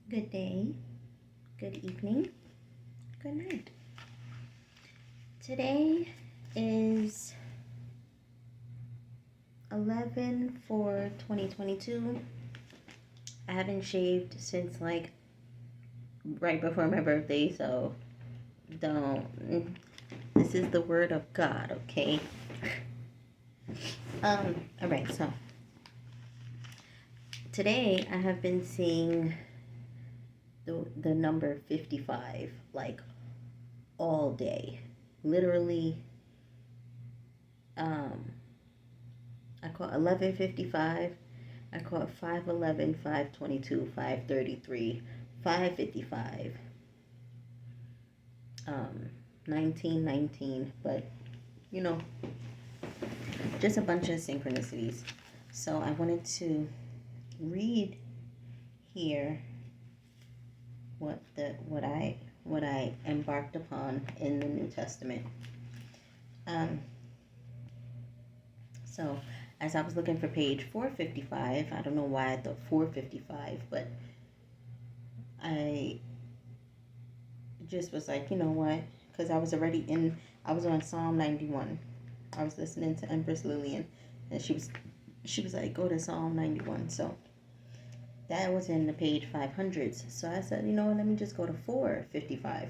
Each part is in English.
Good day, good evening, good night. Today is 11/4/2022. I haven't shaved since like right before my birthday, so don't. This is the word of God, okay? All right, so today I have been seeing the number 55 like all day. Literally, um, I call 11:55. I caught 5:11, 5:22, 5:33, 5:55, 19:19, but you know, just a bunch of synchronicities. So I wanted to read here what I embarked upon in the New Testament. Um, so as I was looking for page 455, I don't know why I thought 455, but I just was like, you know what? Because I was on Psalm 91. I was listening to Empress Lillian, and she was like, go to Psalm 91. So that was in the page 500s. So I said, you know what? Let me just go to 455.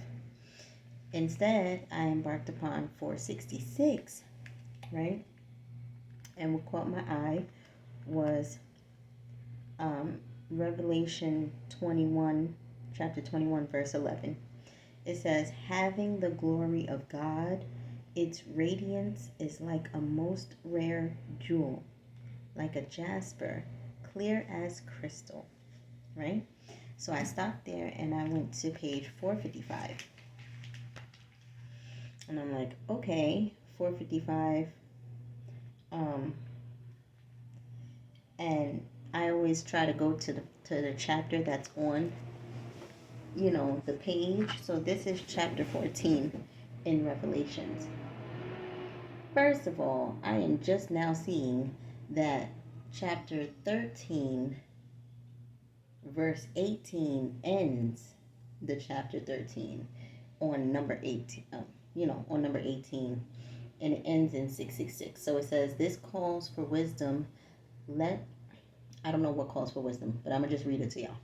Instead, I embarked upon 466, right? And what caught my eye was Revelation 21, chapter 21, verse 11. It says, having the glory of God, its radiance is like a most rare jewel, like a jasper, clear as crystal, right? So I stopped there and I went to page 455. And I'm like, okay, 455. And I always try to go to the chapter that's on, the page. So this is chapter 14 in Revelations. First of all, I am just now seeing that chapter 13, verse 18 ends the chapter 13 on number 18, on number 18, and it ends in 666. So it says, this calls for wisdom. I don't know what calls for wisdom, but I'm going to just read it to y'all.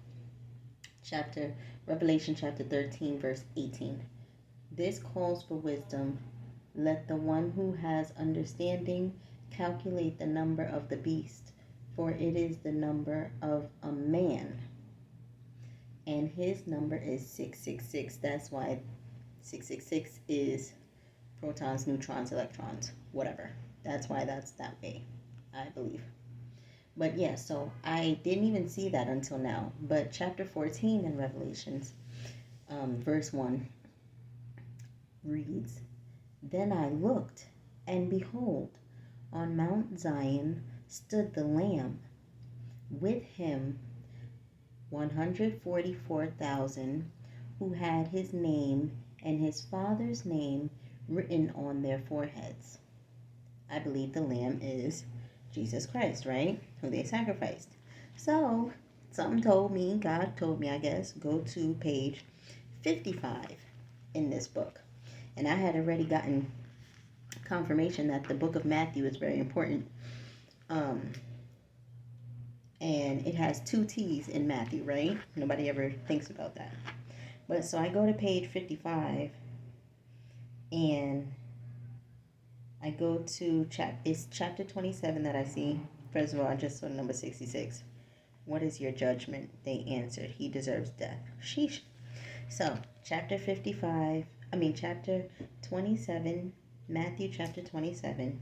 Revelation chapter 13, verse 18. This calls for wisdom. Let the one who has understanding calculate the number of the beast, for it is the number of a man, and his number is 666. That's why 666 is protons, neutrons, electrons, whatever. That's why that's that way, I believe. But yeah, so I didn't even see that until now. But chapter 14 in Revelations, verse 1 reads, then I looked, and behold, on Mount Zion stood the Lamb, with him 144,000, who had his name and his father's name written on their foreheads. I believe the Lamb is Jesus Christ, right? Who they sacrificed. So, something told me, God told me, I guess, go to page 55 in this book. And I had already gotten confirmation that the book of Matthew is very important. And it has two T's in Matthew, right? Nobody ever thinks about that. But so I go to page 55 and I go to it's chapter 27 that I see. First of all, I just saw number 66. What is your judgment? They answered, he deserves death. Sheesh. So, chapter 27, Matthew chapter 27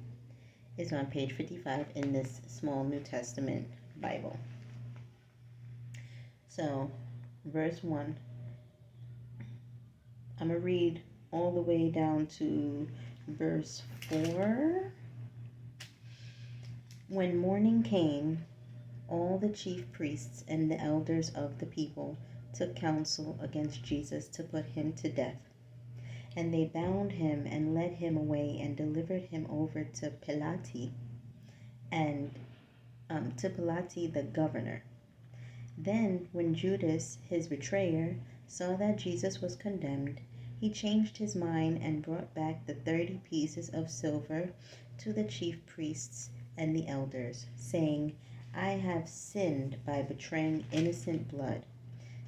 is on page 55 in this small New Testament Bible. So, verse 1, I'm going to read all the way down to verse 4. When morning came, all the chief priests and the elders of the people took counsel against Jesus to put him to death. And they bound him and led him away and delivered him over to Pilate the governor. Then, when Judas, his betrayer, saw that Jesus was condemned, he changed his mind and brought back the 30 pieces of silver to the chief priests and the elders, saying, I have sinned by betraying innocent blood.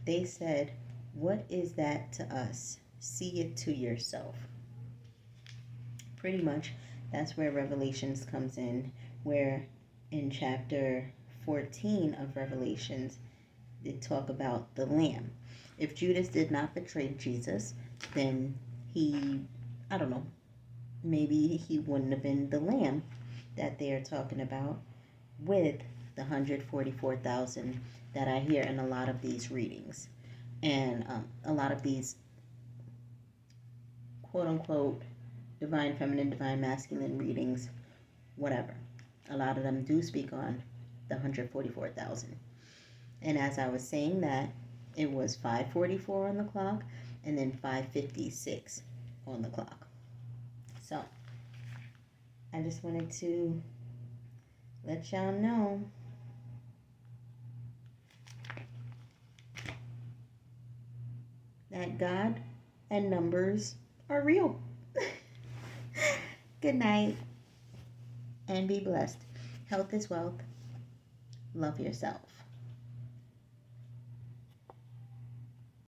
They said, What is that to us? See it to yourself. Pretty much, that's where Revelations comes in, where in chapter 14 of Revelations, they talk about the Lamb. If Judas did not betray Jesus, then he, I don't know, maybe he wouldn't have been the Lamb that they are talking about with the 144,000 that I hear in a lot of these readings. And a lot of these quote unquote divine feminine, divine masculine readings, whatever. A lot of them do speak on the 144,000. And as I was saying that, it was 5:44 on the clock and then 5:56 on the clock. So, I just wanted to let y'all know that God and numbers are real. Good night and be blessed. Health is wealth. Love yourself.